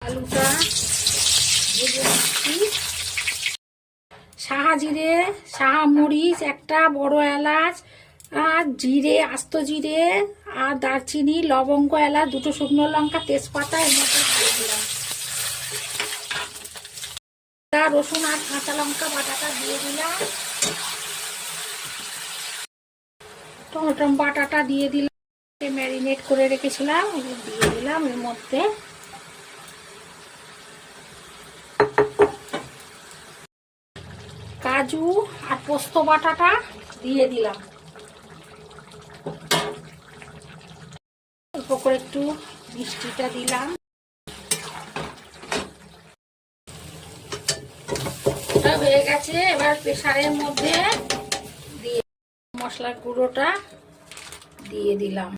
আলুটা ভেজে নিচ্ছি। সাহা জিরে, সাহা মরিচ, একটা বড় এলাচ আর জিরে, আস্ত জিরে আর দারচিনি, লবঙ্গ, এলাচ, দুটো শুকনো লঙ্কা, তেজপাতা এর মধ্যে দিয়ে দিলাম। রসুন আর কাঁচা লঙ্কা বাটাটা দিয়ে দিলাম। টমেটো বাটাটা দিয়ে দিলাম। ম্যারিনেট করে রেখেছিলাম এগুলো দিয়ে দিলাম এর মধ্যে। কাজু আর পোস্ত বাটাটা দিয়ে দিলাম। অল্প করে একটু মিষ্টিটা দিলাম। ওটা হয়ে গেছে। এবার প্রেসারের মধ্যে দিয়ে মশলার গুঁড়োটা দিয়ে দিলাম।